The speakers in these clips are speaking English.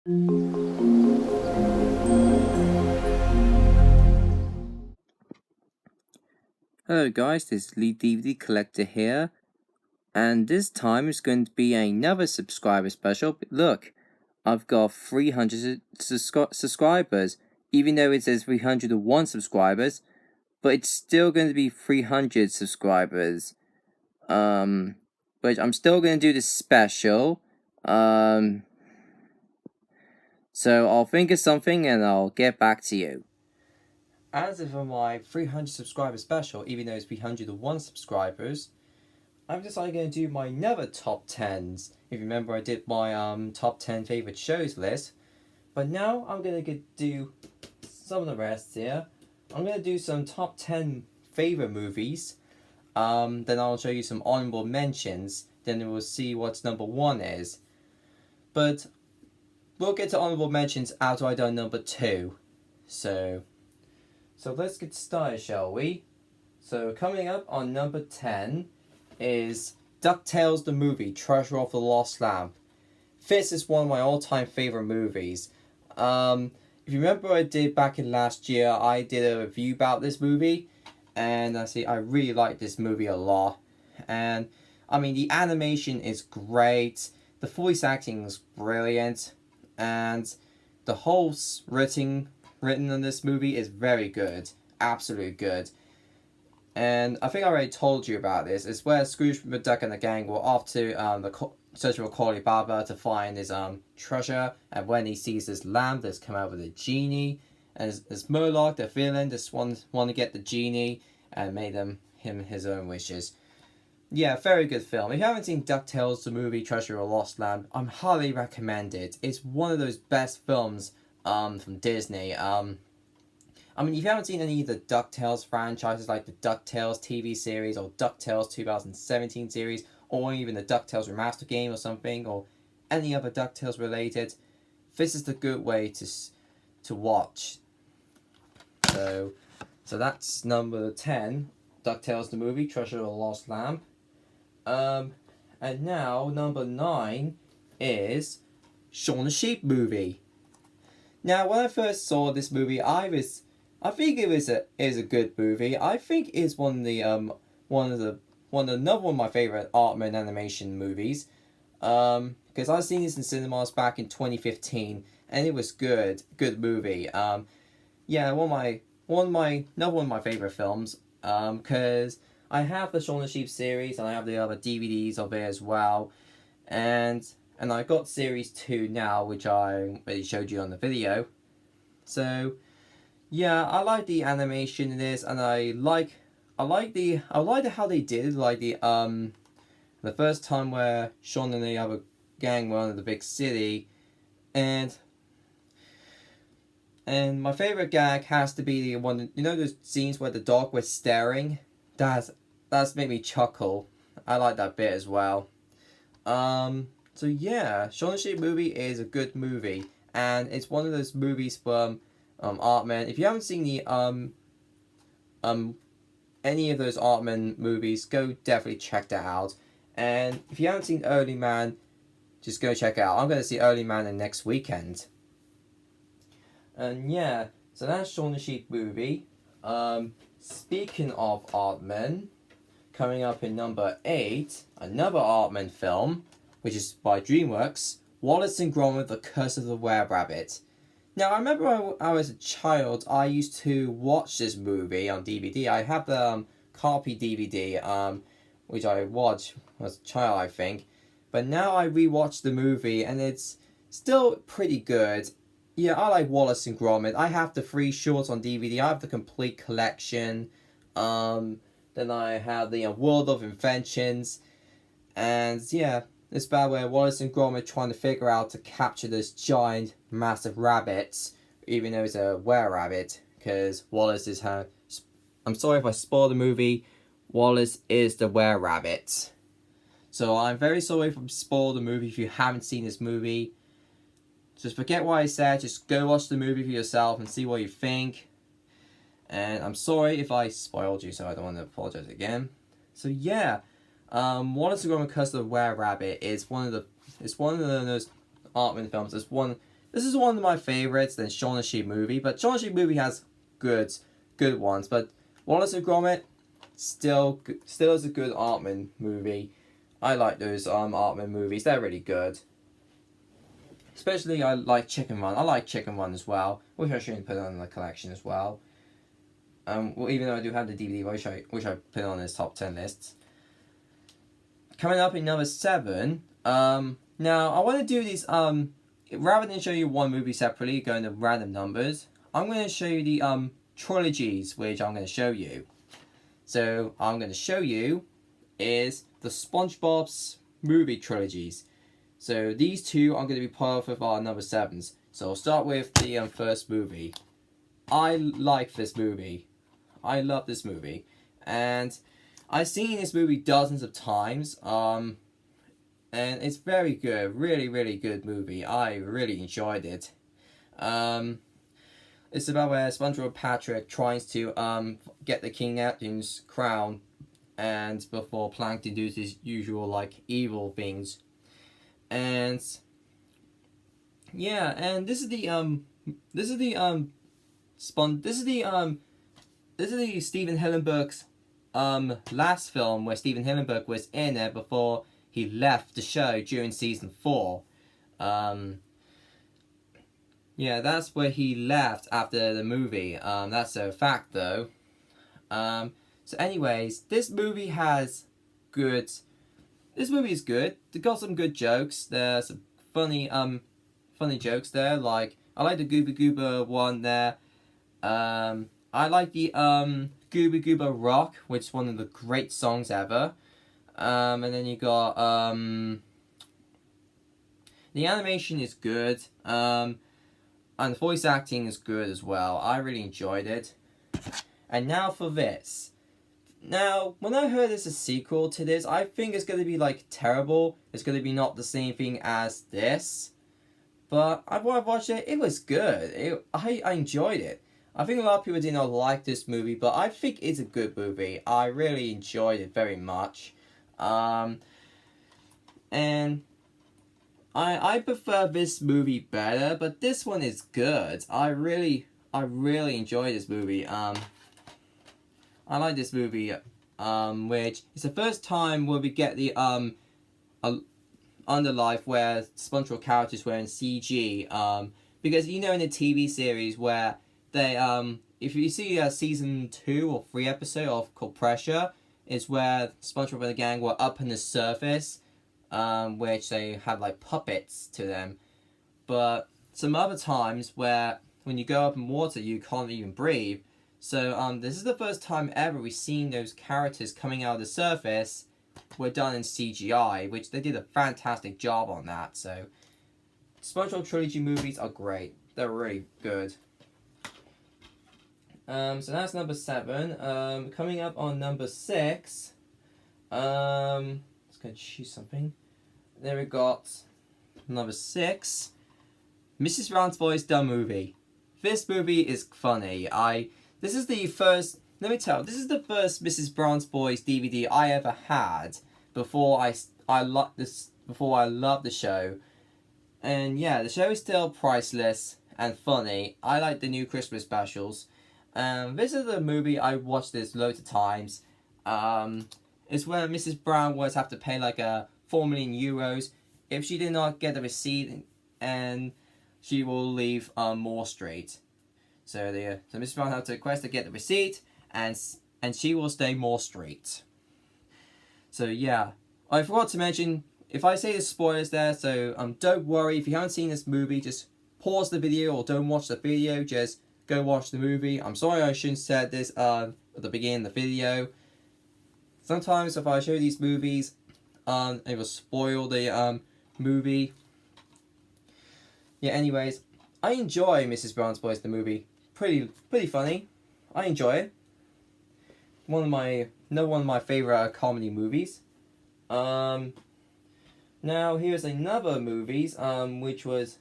Hello guys, this is Lee DVD Collector here, and this time it's going to be another subscriber special. But look, I've got 300 subscribers, even though it says 301 subscribers, but it's still going to be 300 subscribers. But I'm still going to do this special. So I'll think of something and I'll get back to you. As for my 300 subscriber special, even though it's 301 subscribers, I'm just going to do my another top 10s. If you remember, I did my top 10 favorite shows list. But now I'm going to do some of the rest here. I'm going to do some top 10 favorite movies. Then I'll show you some honorable mentions. Then we'll see what number 1 is. But we'll get to honorable mentions after I've done number 2. So let's get started, shall we? So coming up on number 10 is DuckTales the movie, Treasure of the Lost Lamp. This is one of my all-time favorite movies. If you remember I did back in last year, I did a review about this movie. And I really like this movie a lot. And I mean, the animation is great. The voice acting is brilliant. And the whole written in this movie is very good. Absolutely good. And I think I already told you about this. It's where Scrooge McDuck and the gang were off to the search for Baba to find his treasure. And when he sees this lamp that's come out with a genie, and it's Murloc, the villain, just want to get the genie and made him his own wishes. Yeah, very good film. If you haven't seen DuckTales the movie, Treasure of the Lost Lamp, I'm highly recommend it. It's one of those best films from Disney. I mean, if you haven't seen any of the DuckTales franchises, like the DuckTales TV series, or DuckTales 2017 series, or even the DuckTales Remastered game or something, or any other DuckTales related, this is the good way to watch. So that's number 10, DuckTales the movie, Treasure of the Lost Lamp. And now, number 9 is Shaun the Sheep movie. Now, when I first saw this movie, I think it is a good movie. I think it's another one of my favorite Aardman animation movies. Because I've seen this in cinemas back in 2015, and it was good movie. Yeah, another one of my favorite films. Because I have the Shaun the Sheep series, and I have the other DVDs of it as well, and I got series 2 now, which I already showed you on the video. So yeah, I like the animation in this, and I like how they did, like the first time where Shaun and the other gang were in the big city, and my favorite gag has to be the one, you know, those scenes where the dog was staring. That's made me chuckle. I like that bit as well. So yeah, Shaun the Sheep movie is a good movie, and it's one of those movies from Aardman. If you haven't seen the any of those Aardman movies, go definitely check that out. And if you haven't seen Early Man, just go check it out. I'm going to see Early Man the next weekend. And yeah, so that's Shaun the Sheep movie. Speaking of Aardman, coming up in number 8, another Aardman film, which is by DreamWorks, Wallace and Gromit: The Curse of the Were-Rabbit. Now, I remember when I was a child, I used to watch this movie on DVD. I have the copy DVD, which I watched as a child, I think. But now I rewatched the movie, and it's still pretty good. Yeah, I like Wallace and Gromit. I have the 3 shorts on DVD. I have the complete collection. Then I have the World of Inventions. And yeah, it's about where Wallace and Gromit trying to figure out to capture this giant, massive rabbit, even though it's a were-rabbit, because Wallace is her. I'm sorry if I spoil the movie. Wallace is the were-rabbit. So I'm very sorry if I spoil the movie if you haven't seen this movie. Just forget what I said, just go watch the movie for yourself and see what you think. And I'm sorry if I spoiled you, so I don't want to apologize again. So yeah, Wallace and Gromit: Curse of the Were-Rabbit is one of those Aardman films. It's one This is one of my favorites than Shaun the Sheep movie, but Shaun the Sheep movie has good ones. But Wallace and Gromit still is a good Aardman movie. I like those Aardman movies. They're really good. Especially I like Chicken Run. I like Chicken Run as well. Wish I shouldn't put it on the collection as well. Well, even though I do have the DVD, wish I put it on this top 10 lists. Coming up in number 7. Now I want to do these. Rather than show you one movie separately, going to random numbers, I'm going to show you the trilogies, which I'm going to show you. So I'm going to show you is the SpongeBob's movie trilogies. So these two are going to be part of our number 7s. So I'll start with the first movie. I like this movie. I love this movie. And I've seen this movie dozens of times. And it's very good. Really, really good movie. I really enjoyed it. It's about where SpongeBob Patrick tries to get the King Neptune's crown, and before Plankton does his usual like evil things. And yeah, and this is the Steven Hillenburg's last film where Steven Hillenburg was in it before he left the show during season 4. Yeah, that's where he left after the movie. That's a fact though. So anyways, this movie is good. It got some good jokes. There's some funny jokes there. Like, I like the Gooba Gooba one there. I like the Gooba Gooba Rock, which is one of the great songs ever. And then you got the animation is good. And the voice acting is good as well. I really enjoyed it. And now for this. Now, when I heard there's a sequel to this, I think it's going to be, like, terrible. It's going to be not the same thing as this. But when I watched it, it was good. I enjoyed it. I think a lot of people did not like this movie, but I think it's a good movie. I really enjoyed it very much. And I prefer this movie better, but this one is good. I really enjoy this movie. I like this movie, which is the first time where we get the Underlife where SpongeBob characters were in CG. Because you know in the TV series where they if you see season 2 or 3 episode of called Pressure, is where SpongeBob and the gang were up on the surface, which they had like puppets to them. But some other times where when you go up in water you can't even breathe. So this is the first time ever we've seen those characters coming out of the surface were done in CGI, which they did a fantastic job on that. So SpongeBob Trilogy movies are great. They're really good. So that's number 7. Coming up on number 6. Let's go choose something. There we got number 6. Mrs. Brown's Boys Dumb Movie. This movie is funny. This is the first Mrs. Brown's Boys DVD I ever had before I loved the show. And yeah, the show is still priceless and funny. I like the new Christmas specials. This is the movie I watched this loads of times. It's where Mrs. Brown was have to pay like €4 million if she did not get the receipt, and she will leave Moore Street. So Mrs. Brown has to request to get the receipt, and she will stay Moore Street. So yeah, I forgot to mention, if I say the spoilers there, so don't worry if you haven't seen this movie, just pause the video or don't watch the video, just go watch the movie. I'm sorry I shouldn't have said this at the beginning of the video. Sometimes if I show these movies, it will spoil the movie. Yeah, anyways, I enjoy Mrs. Brown's Boys the movie. Pretty funny. I enjoy it. One of my favorite comedy movies. Now here's another movies which is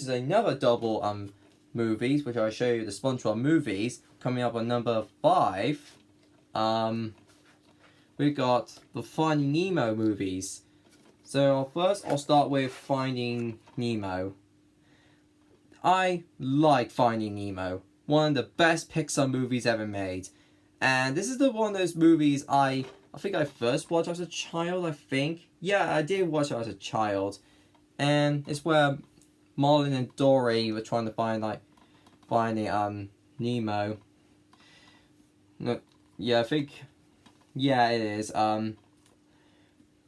another double movies which I'll show you, the SpongeBob movies. Coming up on number 5. We got the Finding Nemo movies. So first I'll start with Finding Nemo. I like Finding Nemo. One of the best Pixar movies ever made. And this is one of those movies I think I first watched as a child, I think. Yeah, I did watch it as a child. And it's where Marlin and Dory were trying to finding Nemo. No, yeah, I think, yeah, it is.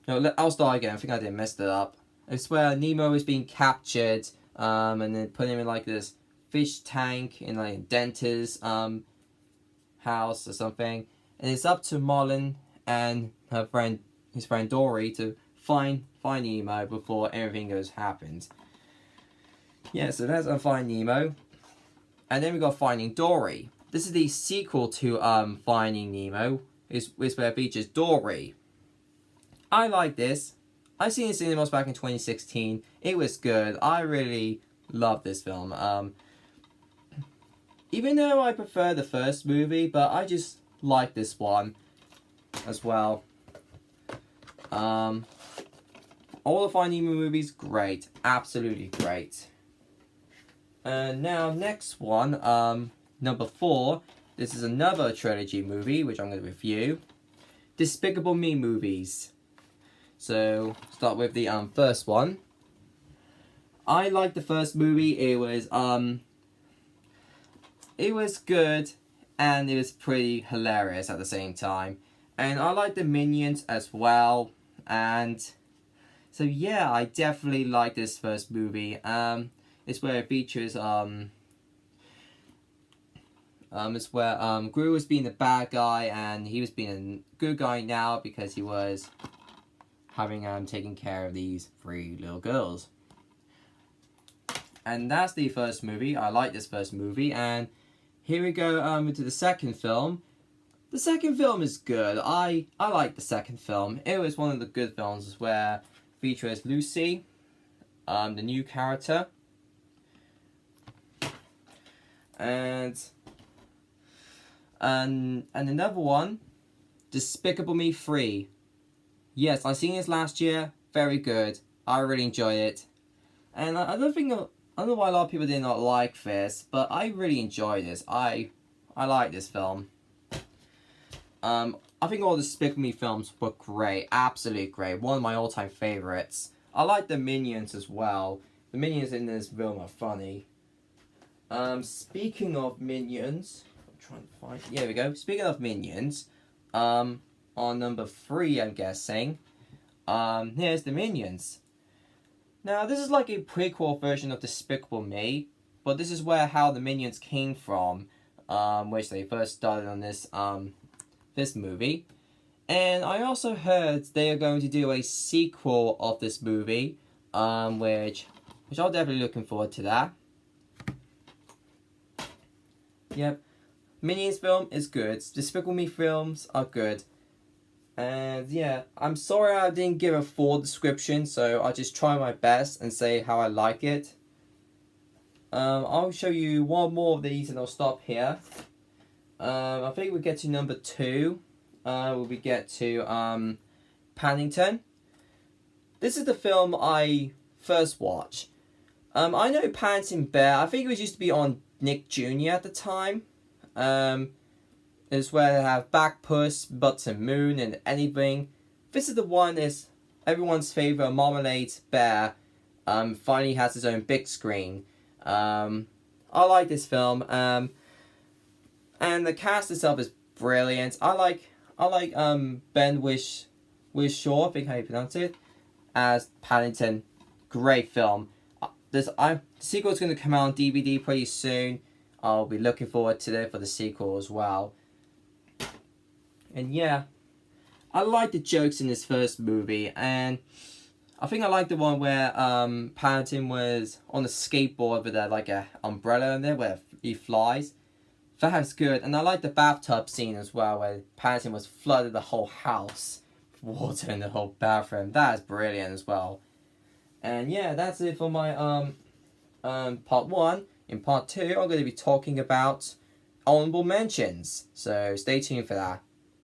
No, I'll start again. I think I did mess it up. It's where Nemo is being captured, and then put him in like this fish tank in like a dentist house or something. And it's up to Marlin and his friend Dory to find Nemo before everything happens. Yeah, so that's Find Nemo. And then we got Finding Dory. This is the sequel to Finding Nemo. It's where it features Dory. I like this. I seen it in cinemas back in 2016. It was good. I really love this film. Even though I prefer the first movie, but I just like this one as well. All the Finding Nemo movies, great. Absolutely great. Now, next one, number 4. This is another trilogy movie, which I'm going to review. Despicable Me movies. So, start with the first one. I liked the first movie. It was good, and it was pretty hilarious at the same time. And I like the Minions as well. And so yeah, I definitely like this first movie. It's where it features it's where Gru was being the bad guy and he was being a good guy now because he was having taking care of these 3 little girls. And that's the first movie. I like this first movie. And here we go into the second film. The second film is good. I like the second film. It was one of the good films where it features Lucy, the new character. And another one, Despicable Me 3. Yes, I seen this last year. Very good. I really enjoyed it. And I don't know why a lot of people did not like this, but I really enjoyed this. I like this film. I think all the Despicable Me films were great. Absolutely great. One of my all-time favorites. I like the Minions as well. The Minions in this film are funny. Speaking of Minions, I'm trying to find. Here we go. Speaking of Minions, on number 3, I'm guessing. Here's the Minions. Now, this is like a prequel version of Despicable Me, but this is how the Minions came from, which they first started on this movie. And I also heard they are going to do a sequel of this movie, which I'm definitely looking forward to that. Yep. Minions film is good. Despicable Me films are good. And yeah, I'm sorry I didn't give a full description, so I'll just try my best and say how I like it. I'll show you one more of these and I'll stop here. I think we get to number 2. We get to Paddington. This is the film I first watched. I know Paddington Bear. I think it used to be on Nick Jr. at the time. It's where they have Back Puss, Butts and Moon, and anything. This is the one is everyone's favorite Marmalade Bear. Finally has his own big screen. I like this film. And the cast itself is brilliant. I like Ben Whishaw, I think how you pronounce it, as Paddington. Great film. The sequel is going to come out on DVD pretty soon. I'll be looking forward to it for the sequel as well. And yeah, I like the jokes in this first movie, and I think I like the one where Paddington was on a skateboard with like a umbrella in there where he flies. That was good, and I like the bathtub scene as well where Paddington was flooded the whole house with water in the whole bathroom. That is brilliant as well. And yeah, that's it for my part 1. In part 2, I'm going to be talking about honorable mentions. So stay tuned for that.